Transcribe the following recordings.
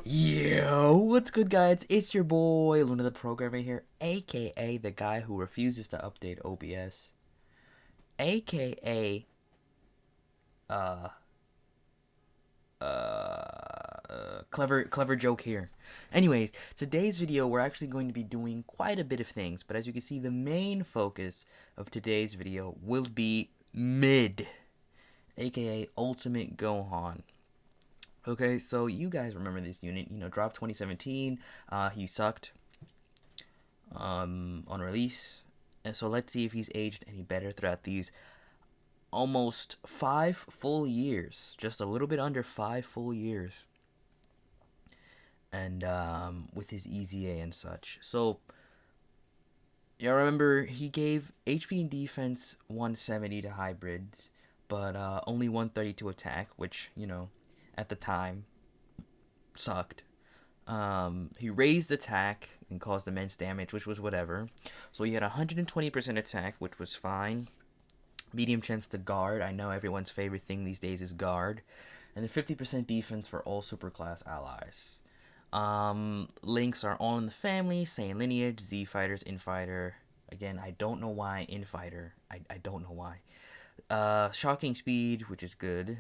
Yo, what's good, guys? It's your boy Luna the Programmer here, aka the guy who refuses to update OBS, aka uh clever joke here. Anyways, today's video we're actually going to be doing quite a bit of things, but as you can see, the main focus of today's video will be mid, aka Ultimate Gohan. Okay, so you guys remember this unit, dropped 2017. He sucked on release. And so let's see if he's aged any better throughout these almost 5 full years. Just a little bit under 5 full years. And with his EZA and such. So, you remember he gave HP and defense 170 to hybrids, but only 130 to attack, which, at the time sucked. He raised attack and caused immense damage, which was whatever. So he had 120% attack, which was fine. Medium chance to guard. I know everyone's favorite thing these days is guard. And then 50% defense for all superclass allies. Links are all in the family. Saiyan lineage, Z fighters, Infighter. Again, I don't know why Infighter. I don't know why. Shocking speed, which is good.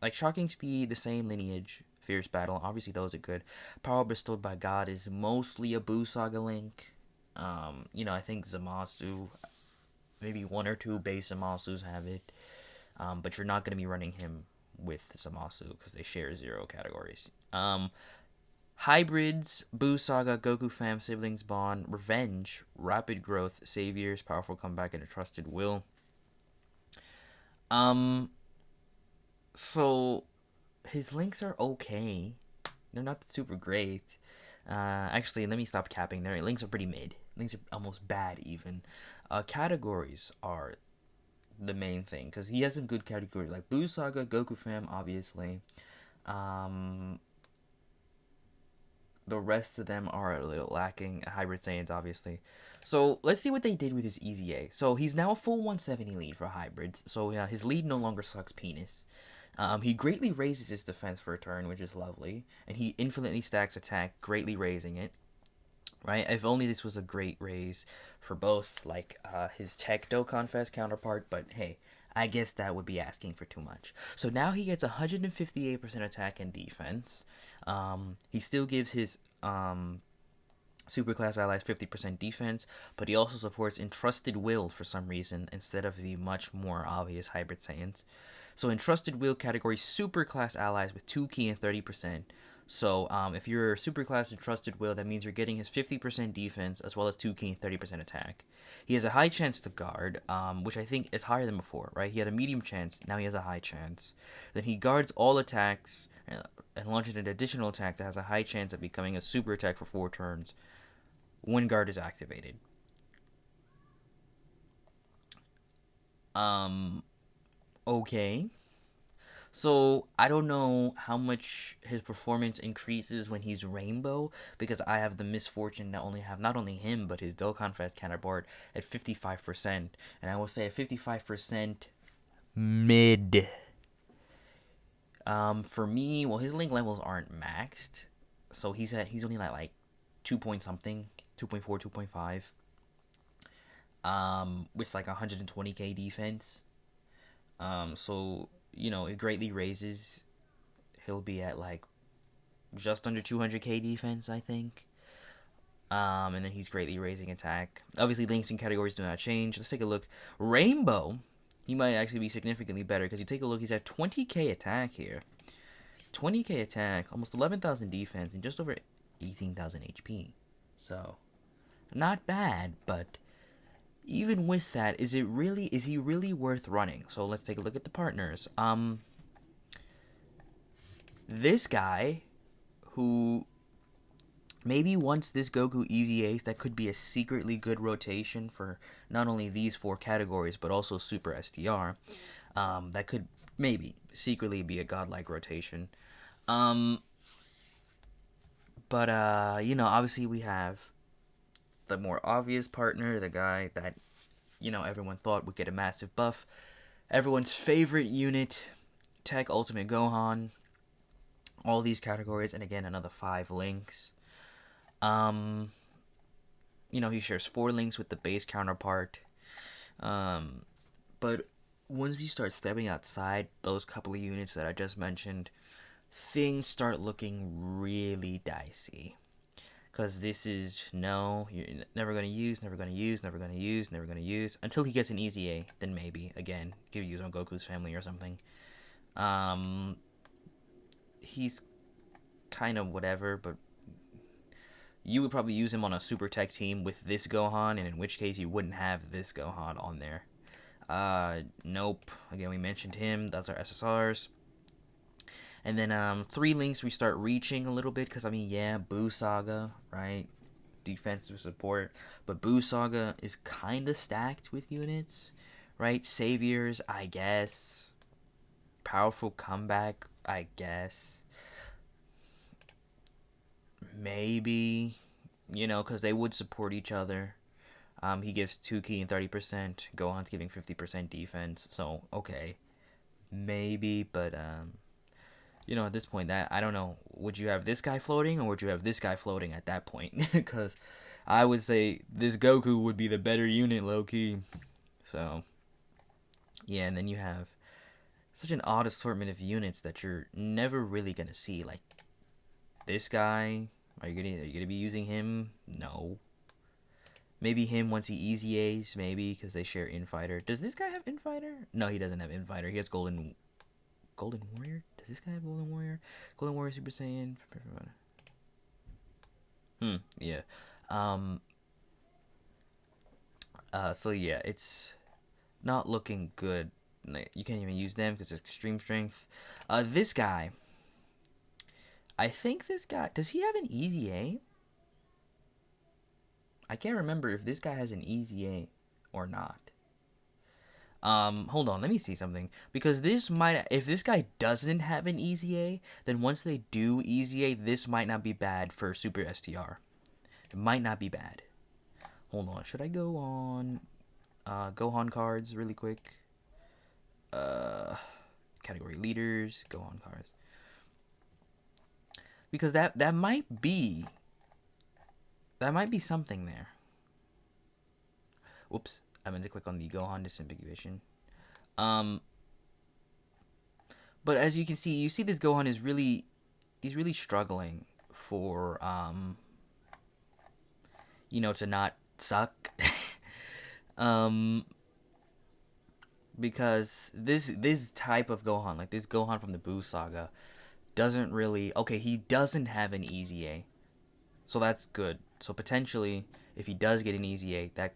Like Shocking speed, the Saiyan lineage, Fierce battle. Obviously, those are good. Power bestowed by God is mostly a Buu Saga link. I think Zamasu, maybe one or two base Zamasus have it. But you're not going to be running him with Zamasu because they share 0 categories. Hybrids, Buu Saga, Goku Fam, Siblings Bond, Revenge, Rapid Growth, Saviors, Powerful Comeback, and a Trusted Will. So his links are okay. They're not super great. Actually, let me stop capping there. Links are pretty mid. Links are almost bad even. Categories are the main thing because he has some good categories like Buu Saga, Goku Fam, obviously. The rest of them are a little lacking. Hybrid Saiyans, obviously. So let's see what they did with his EZA. So he's now a full 170 lead for hybrids. So yeah, his lead no longer sucks penis. He greatly raises his defense for a turn, which is lovely, and he infinitely stacks attack, greatly raising it. Right? If only this was a great raise for both, like his Tech Dokkan Fest counterpart. But hey, I guess that would be asking for too much. So now he gets 158% attack and defense. He still gives his Superclass allies 50% defense, but he also supports Entrusted Will for some reason instead of the much more obvious Hybrid Saiyans. So Entrusted Will category Superclass allies with 2 key and 30%. So if you're Superclass Entrusted Will, that means you're getting his 50% defense as well as 2 key and 30% attack. He has a high chance to guard, which I think is higher than before, right? He had a medium chance, now he has a high chance. Then he guards all attacks and launches an additional attack that has a high chance of becoming a super attack for 4 turns when guard is activated. Okay. So I don't know how much his performance increases when he's Rainbow because I have the misfortune to only have not only him but his Dokkan Fest counterpart at 55%, and I will say at 55% mid. For me, well, his link levels aren't maxed, so he's only at like 2 point something, 2.4, 2.5. With like 120k defense. So it greatly raises. He'll be at like just under 200k defense, I think. And then he's greatly raising attack. Obviously, links and categories do not change. Let's take a look. Rainbow, he might actually be significantly better because you take a look. He's at 20k attack here. 20k attack, almost 11,000 defense, and just over 18,000 HP. So, not bad, but even with that, is he really worth running? So let's take a look at the partners. This guy, who maybe once this Goku Easy Ace, that could be a secretly good rotation for not only these 4 categories, but also Super STR. That could maybe secretly be a godlike rotation. But obviously we have the more obvious partner, the guy that everyone thought would get a massive buff. Everyone's favorite unit, Tech Ultimate Gohan. all these categories, and again another 5 links. Um, he shares 4 links with the base counterpart. But once we start stepping outside those couple of units that I just mentioned, things start looking really dicey. Because this is, no, you're never going to use, never going to use, never going to use, never going to use. Until he gets an EZA, then maybe, again, give use on Goku's family or something. He's kind of whatever, but you would probably use him on a super tech team with this Gohan, and in which case you wouldn't have this Gohan on there. Nope. Again, we mentioned him. That's our SSRs. And then 3 links we start reaching a little bit, because I mean, yeah, Buu Saga, right? Defensive support, but Buu Saga is kind of stacked with units, right? Saviors, I guess. Powerful comeback, I guess. Maybe, because they would support each other. He gives 2 key and 30%. Gohan's giving 50% defense, so okay, maybe, but at this point, that I don't know. Would you have this guy floating, or would you have this guy floating at that point? Because I would say this Goku would be the better unit, low key. So yeah, and then you have such an odd assortment of units that you're never really gonna see. Like this guy, are you gonna be using him? No. Maybe him once he EZAs, maybe, because they share Infighter. Does this guy have Infighter? No, he doesn't have Infighter. He has Golden Warrior? Does this guy have Golden Warrior? Golden Warrior Super Saiyan. Yeah. So yeah, it's not looking good. You can't even use them because it's extreme strength. This guy. I think this guy, does he have an EZA? I can't remember if this guy has an EZA or not. Hold on, let me see something. Because if this guy doesn't have an EZA, then once they do EZA, this might not be bad for Super STR. It might not be bad. Hold on, should I go on Gohan cards really quick? Category leaders, Gohan cards. Because that might be something there. Whoops. I meant to click on the Gohan disambiguation. But as you can see, this Gohan is really struggling for to not suck. Because this type of Gohan, like this Gohan from the Buu Saga, doesn't really, he doesn't have an EZA. So that's good. So potentially, if he does get an EZA, that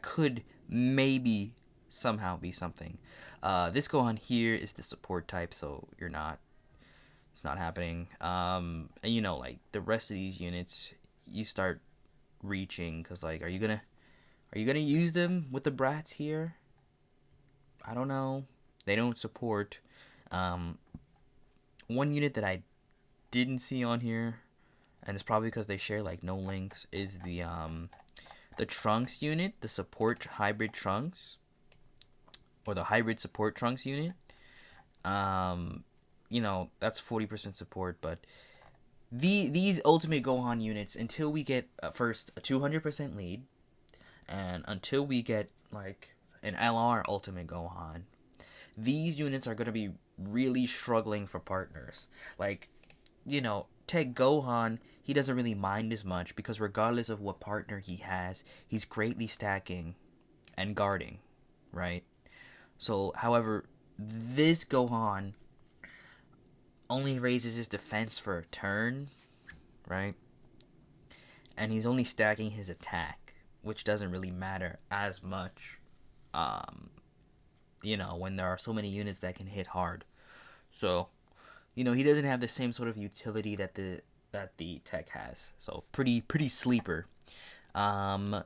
could maybe somehow be something. This Gohan here is the support type, so it's not happening. And like the rest of these units, you start reaching, because like, are you gonna use them with the brats here? I don't know. They don't support. One unit that I didn't see on here, and it's probably because they share like no links, is the Trunks unit, the support hybrid Trunks, or the hybrid support Trunks unit. That's 40% support, but these Ultimate Gohan units, until we get first a 200% lead, and until we get like an LR Ultimate Gohan, these units are gonna be really struggling for partners. Like, Tech Gohan, he doesn't really mind as much, because regardless of what partner he has, he's greatly stacking and guarding, right? So, however, this Gohan only raises his defense for a turn, right? And he's only stacking his attack, which doesn't really matter as much, when there are so many units that can hit hard. So, he doesn't have the same sort of utility that the tech has. So pretty sleeper. 5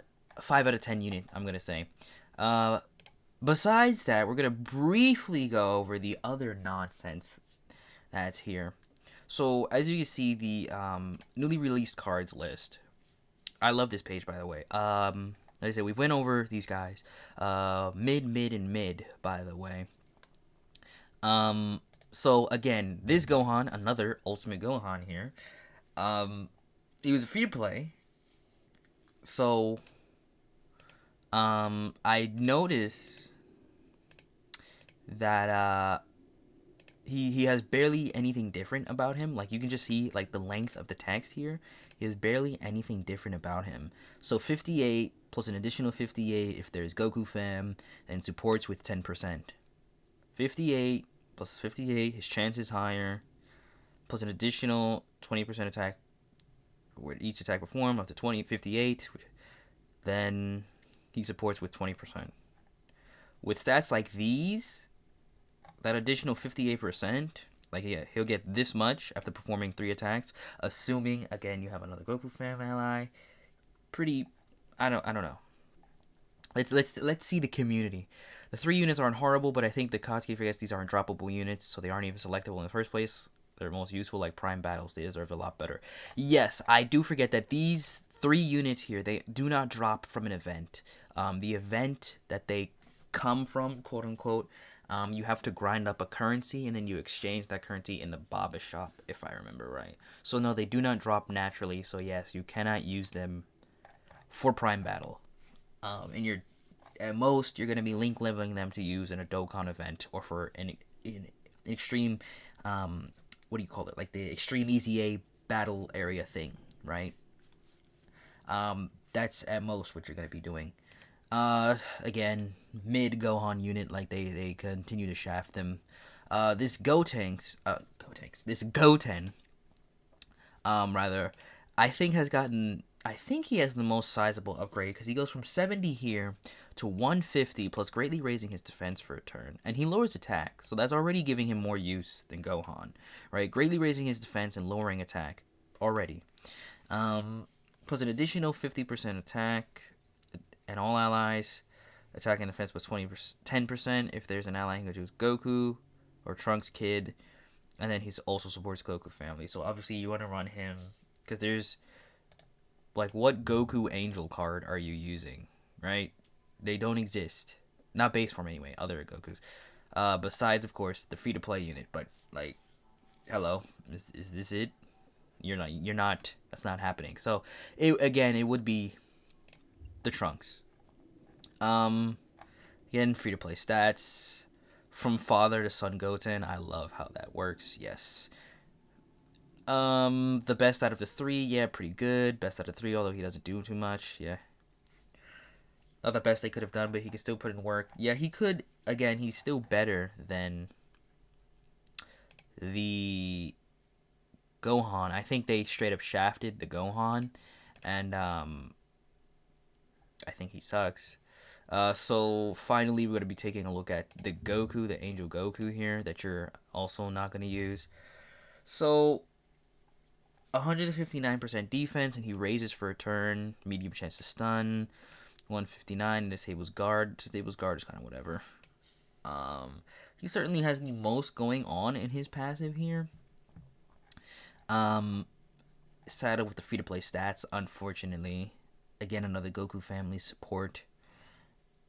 out of 10 unit, I'm gonna say. Besides that, we're gonna briefly go over the other nonsense that's here. So as you can see, the newly released cards list. I love this page, by the way. Like I said, we've went over these guys. Mid, and mid, by the way. So again, this Gohan, another Ultimate Gohan here. He was a free to play. So I noticed that he has barely anything different about him. Like you can just see like the length of the text here. He has barely anything different about him. So 58 plus an additional 58 if there's Goku fam and supports with 10%. 58 plus 58, his chance is higher. Plus an additional 20% attack with each attack performed up to 58. Then he supports with 20%. With stats like these, that additional 58%, like yeah, he'll get this much after performing 3 attacks, assuming again you have another Goku fam ally. Pretty, I don't know. Let's see the community. The 3 units aren't horrible, but I think the Katsuki forgets these aren't droppable units, so they aren't even selectable in the first place. They're most useful like prime battles. They deserve a lot better. Yes, I do forget that these 3 units here, they do not drop from an event. The event that they come from, quote unquote, you have to grind up a currency and then you exchange that currency in the Baba shop, if I remember right. So no, they do not drop naturally. So yes, you cannot use them for prime battle. And you're at most you're gonna be link leveling them to use in a Dokkan event or for an extreme, what do you call it? Like the extreme EZA battle area thing, right? That's at most what you're gonna be doing. Again, mid Gohan unit, like they continue to shaft them. This this Goten, rather, I think he has the most sizable upgrade because he goes from 70 here to 150 plus greatly raising his defense for a turn, and he lowers attack, so that's already giving him more use than Gohan, right? Greatly raising his defense and lowering attack already. Plus an additional 50% attack, and all allies attack and defense plus 10% if there's an ally who can choose Goku or Trunks Kid, and then he also supports Goku family. So obviously you want to run him because there's like, what Goku Angel card are you using, right? They don't exist, not base form anyway. Other Gokus, besides of course the free to play unit. But like, hello, is this it? You're not. That's not happening. So it would be the Trunks. Again, free to play stats from father to son Goten. I love how that works. Yes. The best out of the 3, yeah, pretty good. Best out of 3, although he doesn't do too much. Yeah. Not the best they could have done, but he can still put in work. Yeah, he could. Again, he's still better than the Gohan. I think they straight up shafted the Gohan, and I think he sucks. So finally, we're gonna be taking a look at the Goku, the Angel Goku here that you're also not gonna use. So 159% defense, and he raises for a turn. Medium chance to stun. 159 disables guard. Disables guard is kind of whatever. He certainly has the most going on in his passive here. Saddled with the free to play stats, unfortunately. Again, another Goku family support.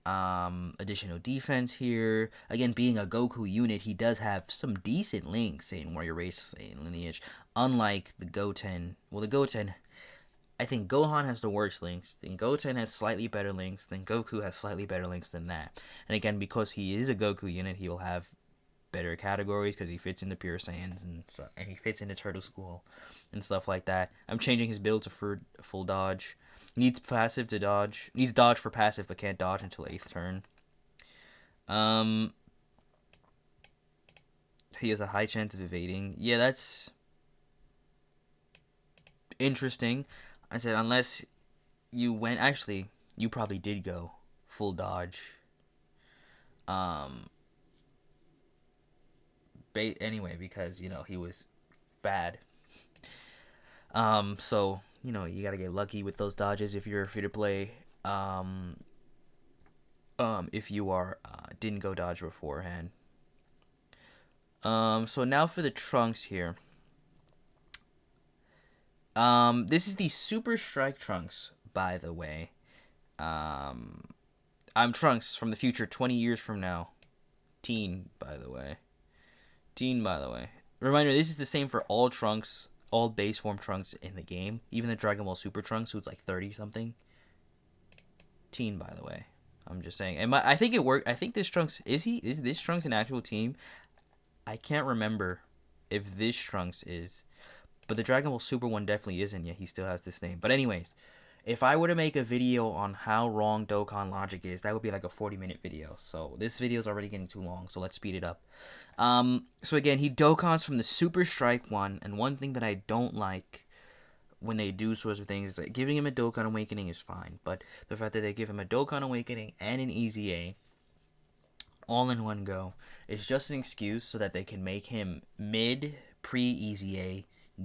Additional defense here. Again, being a Goku unit, he does have some decent links in warrior race and lineage. Unlike the Goten. Well, the Goten, I think Gohan has the worst links. Then Goten has slightly better links. Then Goku has slightly better links than that. And again, because he is a Goku unit, he will have better categories because he fits into Pure Saiyans and he fits into Turtle School and stuff like that. I'm changing his build to full dodge. Needs passive to dodge. Needs dodge for passive, but can't dodge until 8th turn. He has a high chance of evading. Yeah, that's interesting. I said unless you went. Actually, you probably did go full dodge. Anyway, because he was bad. So you gotta get lucky with those dodges if you're free to play. If you are didn't go dodge beforehand. So now for the Trunks here. This is the Super Strike Trunks, by the way. I'm Trunks from the future, 20 years from now. Teen, by the way. Teen, by the way. Reminder, this is the same for all Trunks, all base form Trunks in the game. Even the Dragon Ball Super Trunks, who's like 30-something. Teen, by the way. I'm just saying. I think it worked. I think this Trunks, is this Trunks an actual team? I can't remember if this Trunks is. But the Dragon Ball Super one definitely isn't yet. He still has this name. But anyways, if I were to make a video on how wrong Dokkan logic is, that would be like a 40-minute video. So this video is already getting too long, so let's speed it up. So again, he Dokkans from the Super Strike one, and one thing that I don't like when they do sorts of things is that giving him a Dokkan Awakening is fine, but the fact that they give him a Dokkan Awakening and an EZA all in one go is just an excuse so that they can make him mid pre-EZA,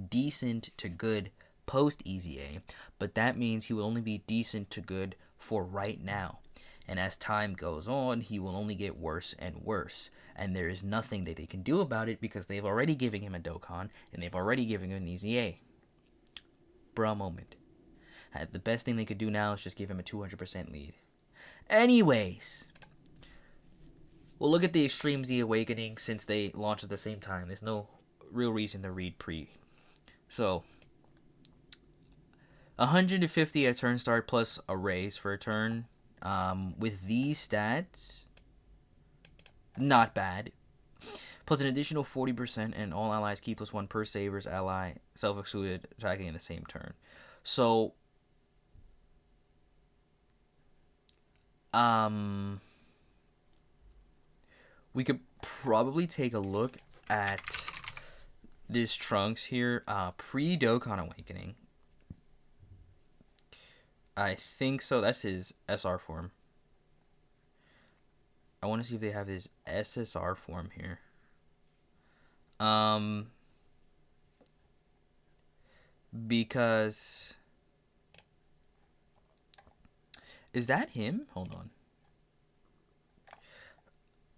decent to good post EZA, but that means he will only be decent to good for right now. And as time goes on, he will only get worse and worse. And there is nothing that they can do about it because they've already given him a Dokkan and they've already given him an EZA. Bruh moment. The best thing they could do now is just give him a 200% lead. Anyways, we'll look at the Extreme Z Awakening since they launched at the same time. There's no real reason to read pre. So, 150 at turn start plus a raise for a turn. With these stats, not bad. Plus an additional 40% and all allies keep +1 per saver's ally self-excluded attacking in the same turn. So, we could probably take a look at this Trunks here, pre-Dokkan Awakening. I think so. That's his SR form. I want to see if they have his SSR form here. Because is that him? Hold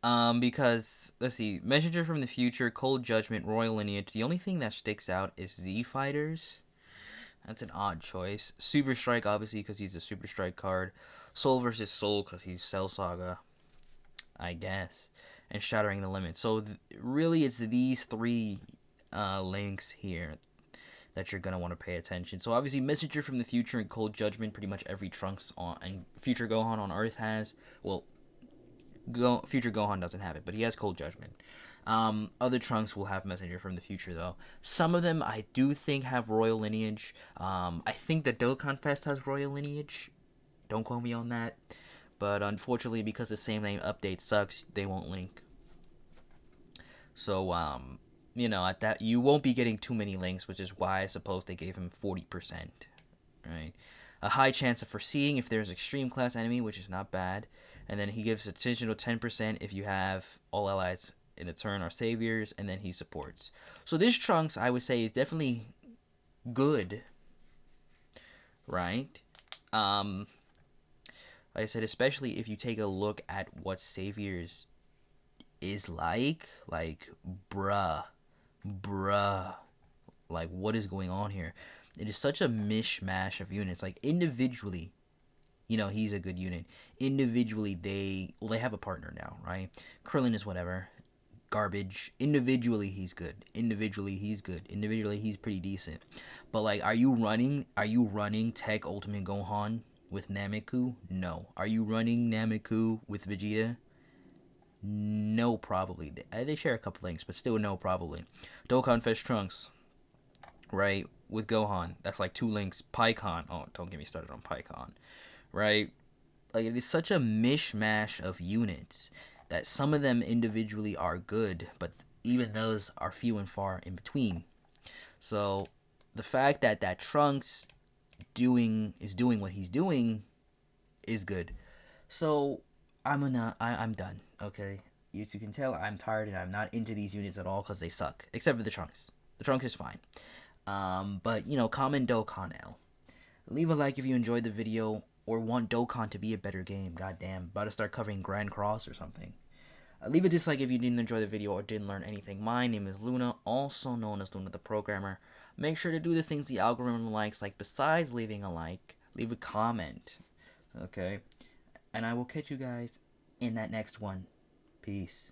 on. Because let's see, Messenger from the Future, Cold Judgment, Royal Lineage. The only thing that sticks out is Z Fighters. That's an odd choice. Super Strike, obviously, because he's a Super Strike card. Soul versus Soul, because he's Cell Saga, I guess. And Shattering the Limit. So, really, it's these three links here that you're going to want to pay attention. So, obviously, Messenger from the Future and Cold Judgment, pretty much every Trunks and Future Gohan on Earth has. Well, Future Gohan doesn't have it, but he has Cold Judgment. Other Trunks will have Messenger from the Future, though. Some of them I do think have Royal Lineage. I think that Dokkan Fest has Royal Lineage. Don't quote me on that. But unfortunately, because the same name update sucks, they won't link. So, you know, at that, you won't be getting too many links, which is why I suppose they gave him 40%. Right? A high chance of foreseeing if there's extreme class enemy, which is not bad. And then he gives additional 10% if you have all allies in the turn are saviors, and then he supports. So this Trunks, I would say, is definitely good, right? Like I said, especially if you take a look at what saviors is like bruh, like what is going on here? It is such a mishmash of units. Like individually, you know, he's a good unit. Individually, they have a partner now, right? Krillin is whatever. Garbage. Individually, he's good. Individually, he's good. Individually, he's pretty decent. But like, are you running Tech Ultimate Gohan with Nameku? No. Are you running Nameku with Vegeta? No, probably. They share a couple links, but still no, probably. Dokkan Fest Trunks, right, with Gohan. That's like 2 links. Pikkon. Oh, don't get me started on Pikkon, right? Like, it is such a mishmash of units that some of them individually are good, but even those are few and far in between. So the fact that Trunks is doing what he's doing is good. So I'm done. Okay, as you can tell, I'm tired and I'm not into these units at all because they suck. Except for the Trunks. The Trunks is fine. But you know, comment Dokkan L. Leave a like if you enjoyed the video or want Dokkan to be a better game. Goddamn, about to start covering Grand Cross or something. Leave a dislike if you didn't enjoy the video or didn't learn anything. My name is Luna, also known as Luna the Programmer. Make sure to do the things the algorithm likes, like besides leaving a like, leave a comment. Okay? And I will catch you guys in that next one. Peace.